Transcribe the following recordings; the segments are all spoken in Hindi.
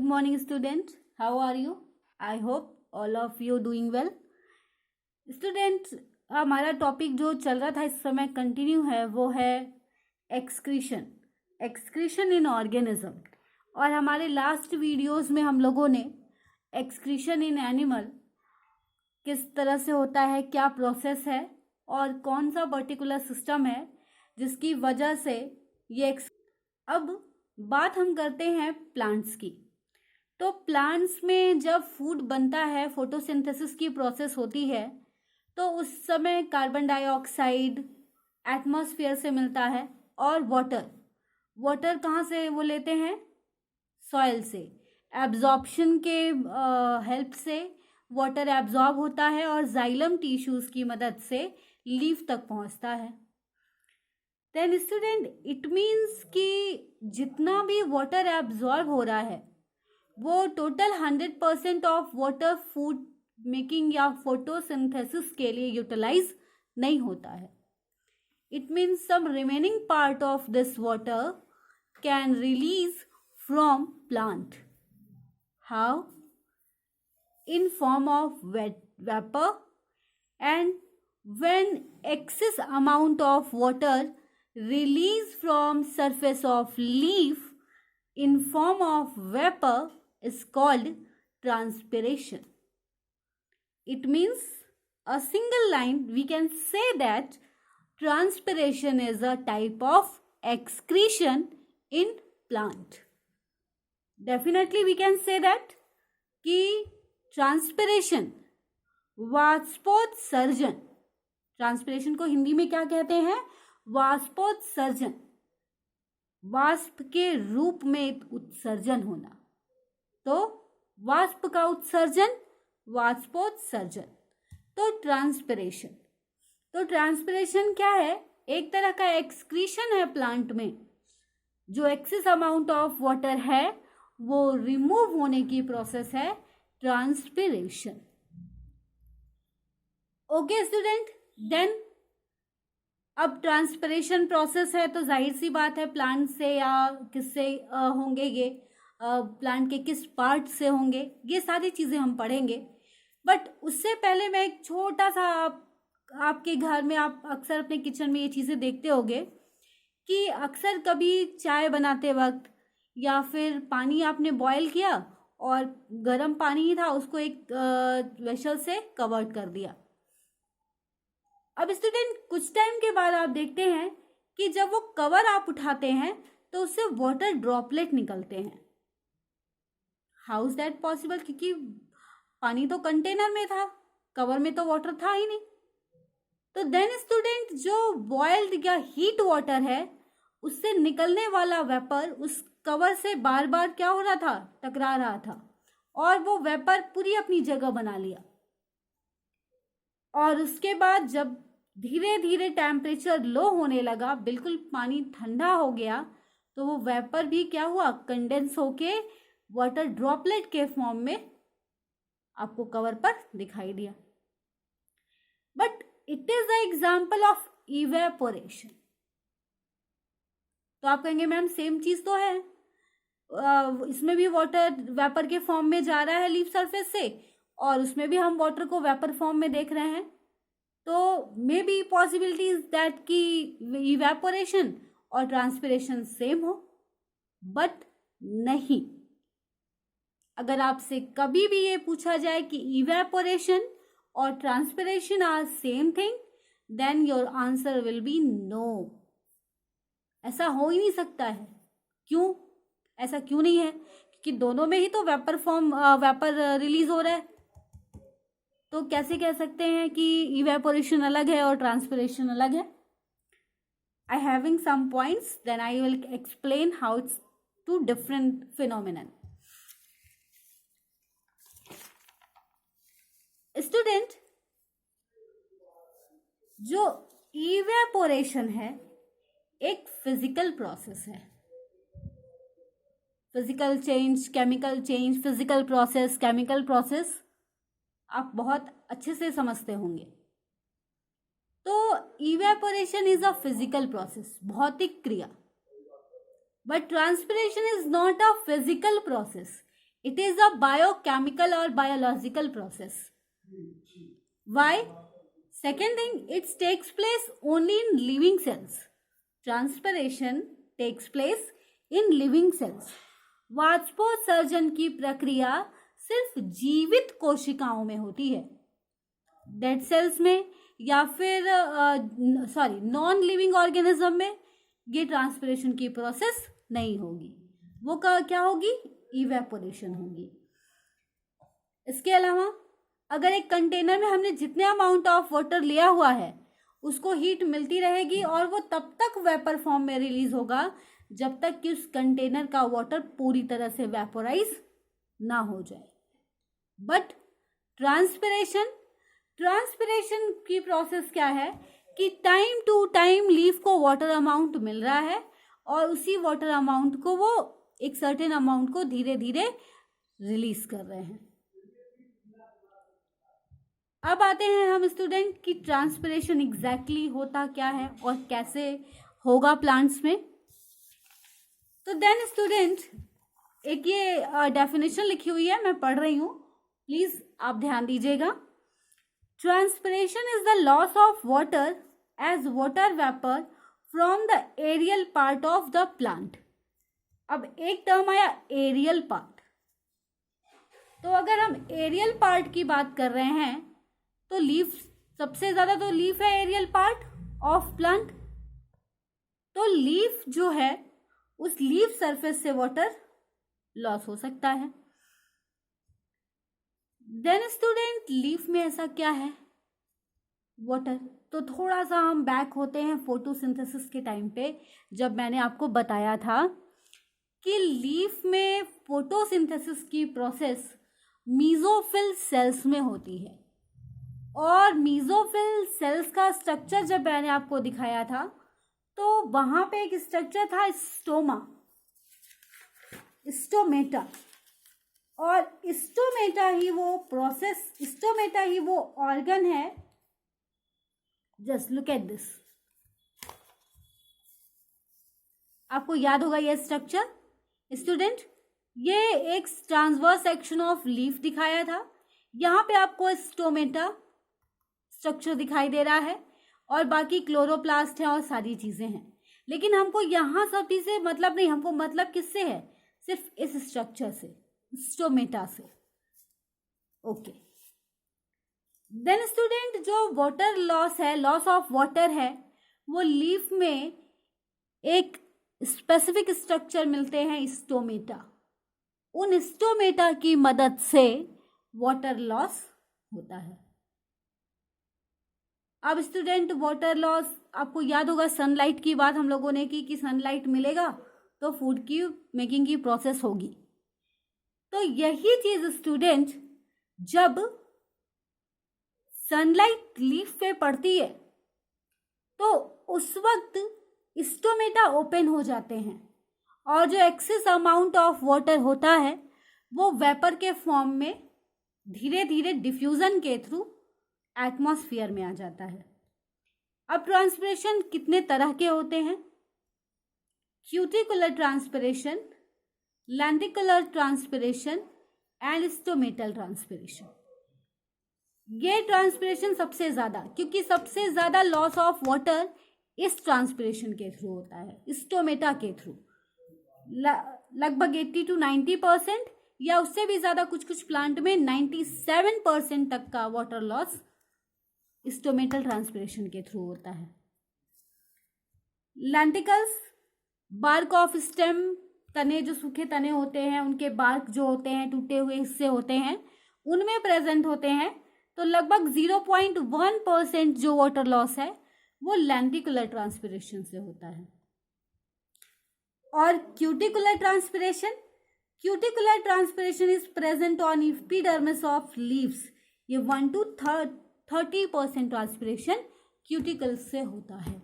morning, student. How are you? I hope all of you doing well. Students, हमारा टॉपिक जो चल रहा था इस समय कंटिन्यू है वो है एक्सक्रीशन इन ऑर्गेनिज्म। और हमारे लास्ट वीडियोस में हम लोगों ने एक्सक्रीशन इन एनिमल किस तरह से होता है, क्या प्रोसेस है और कौन सा पर्टिकुलर सिस्टम है जिसकी वजह से ये अब बात हम करते हैं प्लांट्स की। तो प्लांट्स में जब फूड बनता है, फोटोसिंथेसिस की प्रोसेस होती है, तो उस समय कार्बन डाइऑक्साइड एटमॉस्फेयर से मिलता है और वाटर कहाँ से वो लेते हैं? सॉइल से। एब्जॉर्प्शन के हेल्प से वाटर एब्जॉर्ब होता है और जाइलम टिश्यूज की मदद से लीफ तक पहुंचता है। देन स्टूडेंट, इट मीन्स कि जितना भी वाटर एब्जॉर्ब हो रहा है वो total 100% of water food making या फोटोसिंथेसिस के लिए यूटिलाइज नहीं होता है। It means some remaining part of this water can release from plant. How? In form of vapour, and when excess amount of water release from surface of leaf in form of vapor is called transpiration. It means a single line we can say that transpiration is a type of excretion in plant. Definitely we can say that कि transpiration वाष्पोत्सर्जन, ट्रांसपिरेशन को हिंदी में क्या कहते हैं? वाष्पोत्सर्जन, वाष्प के रूप में उत्सर्जन होना। तो वाष्प का उत्सर्जन, वाष्पोत्सर्जन। तो ट्रांसपिरेशन क्या है? एक तरह का एक्सक्रीशन है प्लांट में। जो एक्सेस अमाउंट ऑफ वाटर है वो रिमूव होने की प्रोसेस है ट्रांसपिरेशन। ओके स्टूडेंट, देन अब ट्रांसपिरेशन प्रोसेस है तो जाहिर सी बात है प्लांट से या किससे होंगे ये, प्लांट के किस पार्ट से होंगे, ये सारी चीज़ें हम पढ़ेंगे। बट उससे पहले मैं एक छोटा सा आपके घर में आप अक्सर अपने किचन में ये चीज़ें देखते होंगे कि अक्सर कभी चाय बनाते वक्त या फिर पानी आपने बॉयल किया और गर्म पानी ही था, उसको एक वेसल से कवर्ड कर दिया। अब स्टूडेंट, कुछ टाइम के बाद आप देखते हैं कि जब वो कवर आप उठाते हैं तो उससे वाटर ड्रॉपलेट निकलते हैं। How is that possible? क्योंकि पानी तो कंटेनर में था, कवर में तो वाटर था ही नहीं। तो देन स्टूडेंट, जो बॉइल्ड या हीट वाटर है उससे निकलने वाला वेपर उस कवर से बार बार क्या हो रहा था? टकरा रहा था और वो वेपर पूरी अपनी जगह बना लिया। और उसके बाद जब धीरे धीरे टेम्परेचर लो होने लगा, बिल्कुल पानी ठंडा हो गया, तो वो वेपर भी क्या हुआ? कंडेंस होके वाटर ड्रॉपलेट के फॉर्म में आपको कवर पर दिखाई दिया। But it is the example of evaporation. तो आप कहेंगे मैम सेम चीज तो है, इसमें भी वाटर वेपर के फॉर्म में जा रहा है लीफ सरफेस से और उसमें भी हम वाटर को वेपर फॉर्म में देख रहे हैं। तो मे बी पॉसिबिलिटीज दैट कि इवेपोरेशन और ट्रांसपिरेशन सेम हो, बट नहीं। अगर आपसे कभी भी ये पूछा जाए कि इवेपोरेशन और transpiration are same thing, then your answer will be no. ऐसा हो ही नहीं सकता है। क्यों? ऐसा क्यों नहीं है? क्योंकि दोनों में ही तो वेपर रिलीज हो रहा है। तो कैसे कह सकते हैं कि इवेपोरेशन अलग है और ट्रांसपिरेशन अलग है? I having some points, then I will explain how it's two different phenomenon. Student, जो इवेपोरेशन है एक फिजिकल प्रोसेस है। Physical change, chemical change, physical process, chemical process आप बहुत अच्छे से समझते होंगे। तो evaporation is a physical process, भौतिक क्रिया। But transpiration is not a physical process, It is a biochemical or biological process. Why? Second thing, it takes place only in living cells. Transpiration takes place in living cells. वाष्पोत्सर्जन की प्रक्रिया सिर्फ जीवित कोशिकाओं में होती है. डेड सेल्स में या फिर नॉन लिविंग ऑर्गेनिज्म में ये ट्रांसपिरेशन की प्रोसेस नहीं होगी. वो क्या होगी? इवेपोरेशन होगी. इसके अलावा अगर एक कंटेनर में हमने जितने अमाउंट ऑफ वाटर लिया हुआ है उसको हीट मिलती रहेगी और वो तब तक वेपर फॉर्म में रिलीज होगा जब तक कि उस कंटेनर का वाटर पूरी तरह से वेपोराइज ना हो जाए. बट ट्रांसपिरेशन की प्रोसेस क्या है कि टाइम टू टाइम लीफ को वाटर अमाउंट मिल रहा है और उसी वाटर अमाउंट को वो एक सर्टेन अमाउंट को धीरे धीरे रिलीज कर रहे हैं. अब आते हैं हम स्टूडेंट कि ट्रांसपिरेशन एग्जैक्टली होता क्या है और कैसे होगा प्लांट्स में. तो देन स्टूडेंट एक ये डेफिनेशन लिखी हुई है, मैं पढ़ रही हूँ, प्लीज आप ध्यान दीजिएगा. Transpiration is the loss of water as water vapour from the aerial part of the plant. अब एक टर्म आया एरियल पार्ट. तो अगर हम एरियल पार्ट की बात कर रहे हैं तो लीफ, सबसे ज्यादा तो लीफ है एरियल पार्ट ऑफ प्लांट. तो लीफ जो है उस लीफ सरफेस से वाटर लॉस हो सकता है. देन स्टूडेंट लीफ में ऐसा क्या है? वाटर. तो थोड़ा सा हम बैक होते हैं फोटोसिंथेसिस के टाइम पे, जब मैंने आपको बताया था कि लीफ में फोटोसिंथेसिस की प्रोसेस मीजोफिल सेल्स में होती है. और मीजोफिल सेल्स का स्ट्रक्चर जब मैंने आपको दिखाया था तो वहां पे एक स्ट्रक्चर था स्टोमेटा. और स्टोमेटा ही वो प्रोसेस, स्टोमेटा ही वो ऑर्गन है. Just look at this. आपको याद होगा ये स्ट्रक्चर स्टूडेंट. ये एक ट्रांसवर्स सेक्शन ऑफ लीफ दिखाया था. यहाँ पे आपको स्टोमेटा स्ट्रक्चर दिखाई दे रहा है और बाकी क्लोरोप्लास्ट है और सारी चीजें हैं. लेकिन हमको यहाँ सभी से मतलब नहीं, हमको मतलब किससे है? सिर्फ इस स्ट्रक्चर से, स्टोमेटा से. ओके. देन स्टूडेंट जो वाटर लॉस है, लॉस ऑफ वाटर है, वो लीफ में एक स्पेसिफिक स्ट्रक्चर मिलते हैं स्टोमेटा. उन स्टोमेटा की मदद से वाटर लॉस होता है. अब स्टूडेंट वाटर लॉस, आपको याद होगा सनलाइट की बात हम लोगों ने की कि सनलाइट मिलेगा तो फूड की मेकिंग की प्रोसेस होगी. तो यही चीज स्टूडेंट जब सनलाइट लीफ पे पड़ती है तो उस वक्त स्टोमेटा ओपन हो जाते हैं और जो एक्सेस अमाउंट ऑफ वाटर होता है वो वेपर के फॉर्म में धीरे धीरे डिफ्यूजन के थ्रू एटमॉस्फेयर में आ जाता है. अब ट्रांसपिरेशन कितने तरह के होते हैं? Cuticular transpiration, lenticular transpiration and stomatal transpiration. ये ट्रांसपिरेशन सबसे ज्यादा, क्योंकि सबसे ज्यादा लॉस ऑफ वाटर इस ट्रांसपिरेशन के थ्रू होता है, स्टोमेटा के थ्रू. लगभग 80 to 90% या उससे भी ज्यादा कुछ कुछ प्लांट में 97% तक का वाटर लॉस स्टोमेटल ट्रांसपिरेशन के थ्रू होता है. लेंटिकल्स, बार्क ऑफ स्टेम, तने जो सूखे तने होते हैं उनके बार्क जो होते हैं, टूटे हुए हिस्से होते हैं, उनमें प्रेजेंट होते हैं. तो लगभग 0.1% जो वाटर लॉस है वो लेंटिकुलर ट्रांसपिरेशन से होता है. और cuticular transpiration is present on epidermis of leaves. ये 1 to 30% ट्रांसपिरेशन क्यूटिकल से होता है.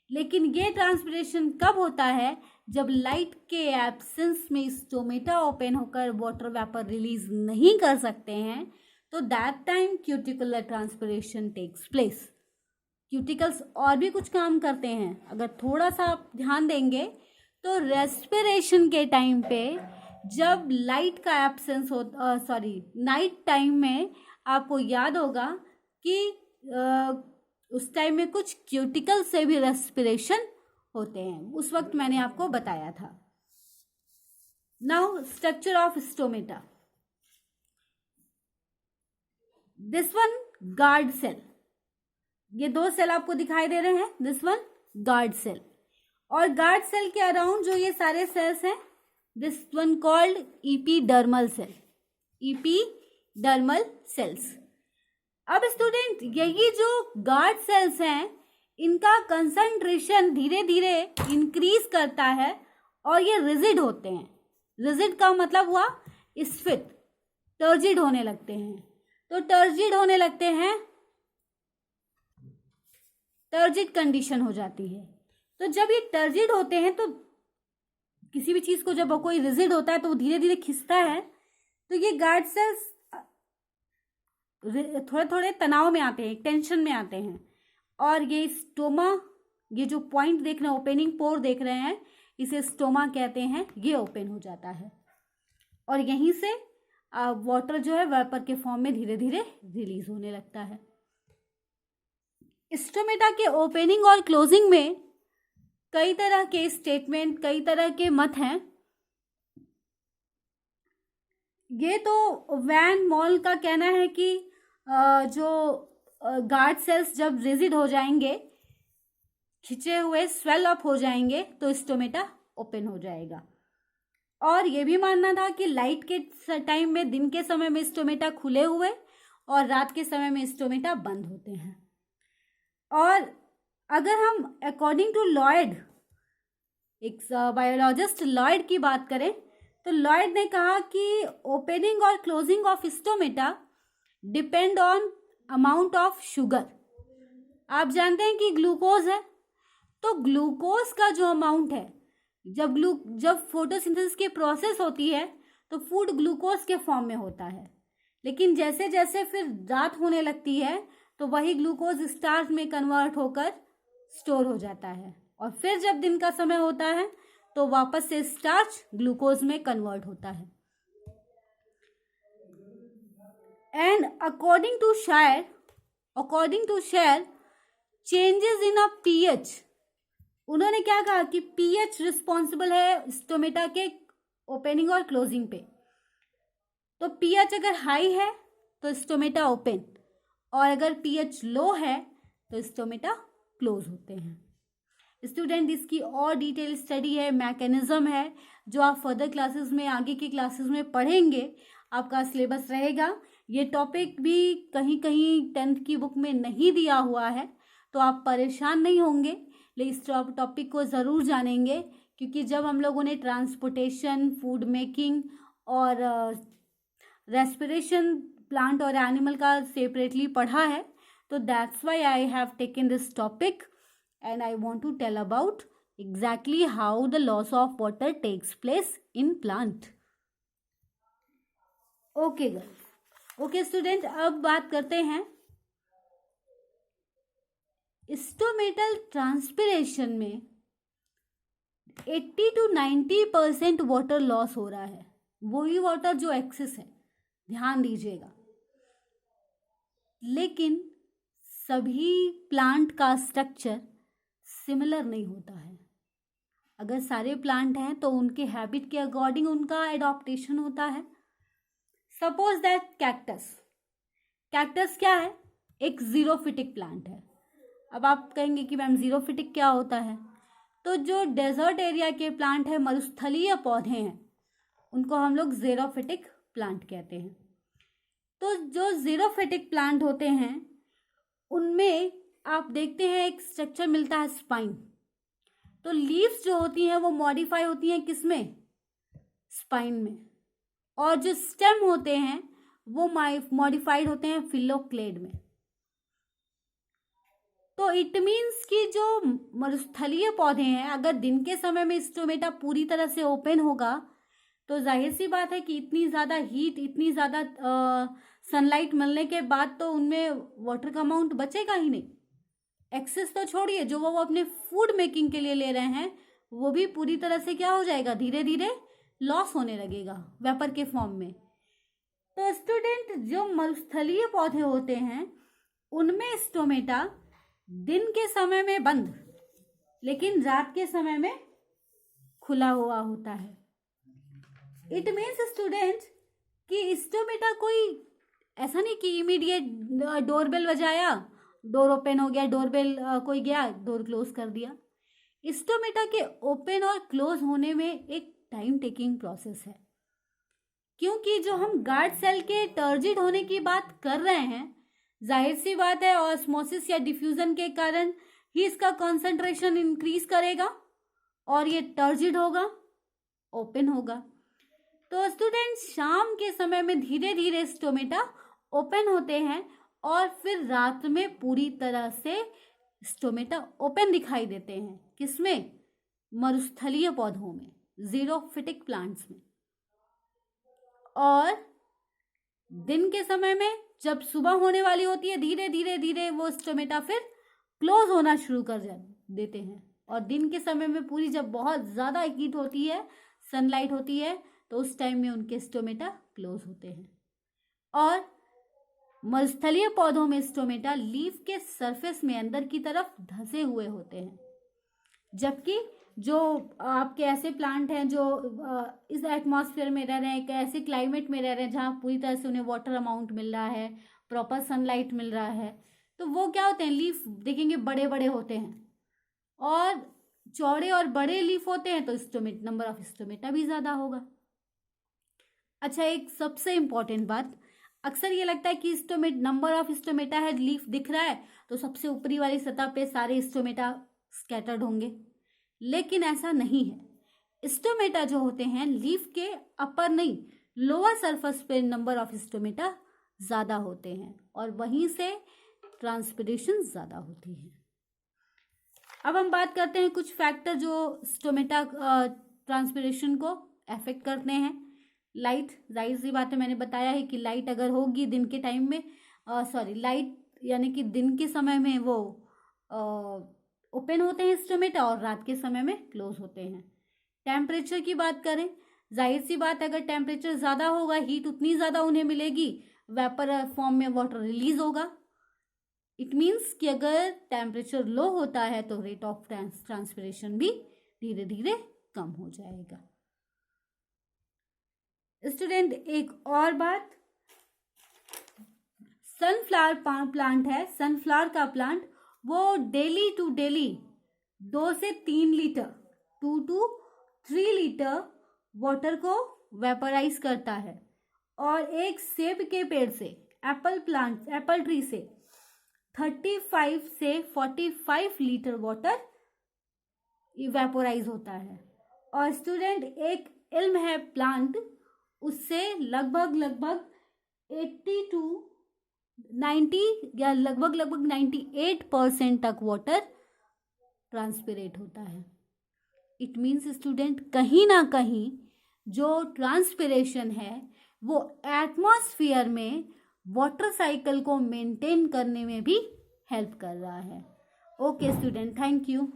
लेकिन ये ट्रांसपिरेशन कब होता है? जब लाइट के एब्सेंस में स्टोमेटा ओपन होकर वाटर वेपर रिलीज नहीं कर सकते हैं, तो that time cuticular transpiration takes place. Cuticles और भी कुछ काम करते हैं, अगर थोड़ा सा आप ध्यान देंगे तो रेस्पिरेशन के टाइम पे जब लाइट का एब्सेंस हो, नाइट टाइम में आपको याद होगा कि उस टाइम में कुछ क्यूटिकल से भी रेस्पिरेशन होते हैं, उस वक्त मैंने आपको बताया था। Now structure of stomata, this one guard cell, ये दो सेल आपको दिखाई दे रहे हैं, दिस वन गार्ड सेल, और गार्ड सेल के अराउंड जो ये सारे सेल्स हैं, this one called epidermal cell, epidermal cells. अब स्टूडेंट यही जो गार्ड सेल्स हैं इनका कंसंट्रेशन धीरे धीरे इंक्रीज करता है और ये रिजिड होते हैं। रिजिड का मतलब हुआ स्फीत, टर्जिड होने लगते हैं। तो टर्जिड होने लगते हैं, टर्जिड कंडीशन हो जाती है। तो जब ये टर्जिड होते हैं तो किसी भी चीज को जब कोई रिजिड होता है तो वो धीरे धीरे खिंचता है, तो ये गार्ड सेल्स थोड़े थोड़े तनाव में आते हैं, टेंशन में आते हैं, और ये स्टोमा, ये जो पॉइंट देख रहे हैं, ओपनिंग पोर देख रहे हैं, इसे स्टोमा कहते हैं, ये ओपन हो जाता है और यहीं से वाटर जो है वेपर के फॉर्म में धीरे धीरे रिलीज होने लगता है। स्टोमेटा के ओपनिंग और क्लोजिंग में कई तरह के स्टेटमेंट, कई तरह के मत हैं। ये तो वैन मॉल का कहना है कि जो गार्ड सेल्स जब रिजिड हो जाएंगे, खिंचे हुए स्वेल अप हो जाएंगे, तो स्टोमेटा ओपन हो जाएगा। और ये भी मानना था कि लाइट के टाइम में, दिन के समय में स्टोमेटा खुले हुए और रात के समय में स्टोमेटा बंद होते हैं। और अगर हम अकॉर्डिंग टू लॉयड, एक बायोलॉजिस्ट लॉयड की बात करें, तो लॉयड ने कहा कि ओपनिंग और closing of stomata depend on amount of sugar. आप जानते हैं कि ग्लूकोज है, तो ग्लूकोज का जो अमाउंट है, जब फोटोसिंथेसिस की प्रोसेस होती है तो फूड ग्लूकोज के फॉर्म में होता है, लेकिन जैसे जैसे फिर रात होने लगती है तो वही ग्लूकोज स्टार्च में कन्वर्ट होकर स्टोर हो जाता है, और फिर जब दिन का समय होता है तो वापस से स्टार्च ग्लूकोज में कन्वर्ट होता है। And according to share changes in a pH, उन्होंने क्या कहा कि पीएच रिस्पॉन्सिबल है स्टोमेटा के ओपनिंग और क्लोजिंग पे। तो पीएच अगर हाई है तो स्टोमेटा ओपन, और अगर पीएच लो है तो स्टोमेटा क्लोज होते हैं। स्टूडेंट, इसकी और डिटेल स्टडी है, मैकेनिज्म है, जो आप फर्दर क्लासेस में, आगे की क्लासेस में पढ़ेंगे, आपका सिलेबस रहेगा। ये टॉपिक भी कहीं कहीं 10th की बुक में नहीं दिया हुआ है, तो आप परेशान नहीं होंगे, लेकिन इस टॉपिक को ज़रूर जानेंगे, क्योंकि जब हम लोगों ने ट्रांसपोर्टेशन, फूड मेकिंग और रेस्पिरेशन प्लांट और एनिमल का सेपरेटली पढ़ा है, तो that's why I have taken this topic and I want to tell about exactly how the loss of water takes place in plant. Okay girls, okay student, अब बात करते हैं स्टोमेटल ट्रांसपिरेशन में 80 to 90% वाटर लॉस हो रहा है, वही वाटर जो एक्सेस है, ध्यान दीजिएगा। लेकिन सभी प्लांट का स्ट्रक्चर सिमिलर नहीं होता है। अगर सारे प्लांट हैं तो उनके हैबिट के अकॉर्डिंग उनका एडॉप्टेशन होता है। सपोज दैट कैक्टस क्या है? एक जीरोफिटिक प्लांट है। अब आप कहेंगे कि मैम जीरोफिटिक क्या होता है? तो जो डेजर्ट एरिया के प्लांट है, मरुस्थलीय पौधे हैं, उनको हम लोग जीरोफिटिक प्लांट कहते हैं। तो जो जीरोफिटिक प्लांट होते हैं उनमें आप देखते हैं एक स्ट्रक्चर मिलता है, स्पाइन। तो लीव्स जो होती हैं वो मॉडिफाई होती हैं किसमें? स्पाइन में। और जो स्टेम होते हैं वो मॉडिफाइड होते हैं फिलोक्लेड में। तो इट मीन्स कि जो मरुस्थलीय पौधे हैं, अगर दिन के समय में स्टोमेटा पूरी तरह से ओपन होगा तो जाहिर सी बात है कि इतनी ज़्यादा हीट, इतनी ज़्यादा सनलाइट मिलने के बाद तो उनमें वाटर का अमाउंट बचेगा ही नहीं। एक्सेस तो छोड़िए, जो वो अपने फूड मेकिंग के लिए ले रहे हैं वो भी पूरी तरह से क्या हो जाएगा? धीरे धीरे लॉस होने लगेगा वेपर के फॉर्म में। तो स्टूडेंट, जो मरुस्थलीय पौधे होते हैं उनमें स्टोमेटा दिन के समय में बंद लेकिन रात के समय में खुला हुआ होता है। इट मीन्स स्टूडेंट कि स्टोमेटा कोई ऐसा नहीं कि इमीडिएट डोरबेल बजाया, डोर ओपन हो गया, डोरबेल कोई गया, डोर क्लोज कर दिया। स्टोमेटा के ओपन और क्लोज होने में एक टाइम टेकिंग प्रोसेस है, क्योंकि जो हम गार्ड सेल के टर्जिड होने की बात कर रहे हैं, जाहिर सी बात है ऑस्मोसिस या डिफ्यूजन के कारण ही इसका कॉन्सेंट्रेशन इंक्रीज करेगा और ये टर्जिड होगा, ओपन होगा। तो स्टूडेंट, शाम के समय में धीरे धीरे स्टोमेटा ओपन होते हैं और फिर रात में पूरी तरह से स्टोमेटा ओपन दिखाई देते हैं। किसमें? मरुस्थलीय पौधों में, ज़ीरोफिटिक प्लांट्स में। और दिन के समय में जब सुबह होने वाली होती है, धीरे धीरे धीरे वो स्टोमेटा फिर क्लोज होना शुरू कर देते हैं। और दिन के समय में पूरी जब बहुत ज़्यादा हीट होती है, सनलाइट होती है, तो उस टाइम में उनके स्टोमेटा क्लोज होते हैं। और मरुस्थलीय पौधों में स्टोमेटा लीफ के सरफेस में अंदर की तरफ धंसे हुए होते हैं, जबकि जो आपके ऐसे प्लांट हैं जो इस एटमॉस्फेयर में रह रहे हैं, ऐसे क्लाइमेट में रह रहे हैं जहाँ पूरी तरह से उन्हें वाटर अमाउंट मिल रहा है, प्रॉपर सनलाइट मिल रहा है, तो वो क्या होते हैं, लीफ देखेंगे बड़े बड़े होते हैं। और चौड़े और बड़े लीफ होते हैं तो नंबर ऑफ स्टोमेटा भी ज़्यादा होगा। अच्छा, एक सबसे इम्पॉर्टेंट बात, अक्सर ये लगता है कि नंबर ऑफ स्टोमेटा है, लीफ दिख रहा है तो सबसे ऊपरी वाली सतह पे सारे स्टोमेटा स्कैटर्ड होंगे, लेकिन ऐसा नहीं है। स्टोमेटा जो होते हैं लीफ के अपर नहीं, लोअर सरफेस पे नंबर ऑफ स्टोमेटा ज़्यादा होते हैं और वहीं से ट्रांसपिरेशन ज़्यादा होती है। अब हम बात करते हैं कुछ फैक्टर जो स्टोमेटा ट्रांसपिरेशन को अफेक्ट करते हैं। लाइट, जाहिर सी बात है, मैंने बताया है कि लाइट अगर होगी दिन के टाइम में, लाइट यानी कि दिन के समय में वो ओपन होते हैं स्टोमेटा और रात के समय में क्लोज होते हैं। टेम्परेचर की बात करें, जाहिर सी बात है, अगर टेम्परेचर ज़्यादा होगा हीट उतनी ज़्यादा उन्हें मिलेगी, वेपर फॉर्म में वाटर रिलीज होगा। इट मीन्स कि अगर टेम्परेचर लो होता है तो रेट ऑफ ट्रांसपिरेशन भी धीरे धीरे कम हो जाएगा। स्टूडेंट, एक और बात, सनफ्लावर प्लांट है, सनफ्लावर का प्लांट वो डेली टू डेली 2 से 3 लीटर 2 to 3 लीटर वाटर को वेपराइज करता है। और एक सेब के पेड़ से, एप्पल ट्री से 35 से 45 लीटर वाटर इवेपोराइज होता है। और स्टूडेंट, एक इल्म है प्लांट, उससे लगभग 80 to 90 या लगभग 98% तक वाटर ट्रांसपिरेट होता है। इट मीन्स स्टूडेंट, कहीं ना कहीं जो ट्रांसपिरेशन है वो एटमॉस्फेयर में वाटर साइकिल को मेंटेन करने में भी हेल्प कर रहा है। Okay student, thank you.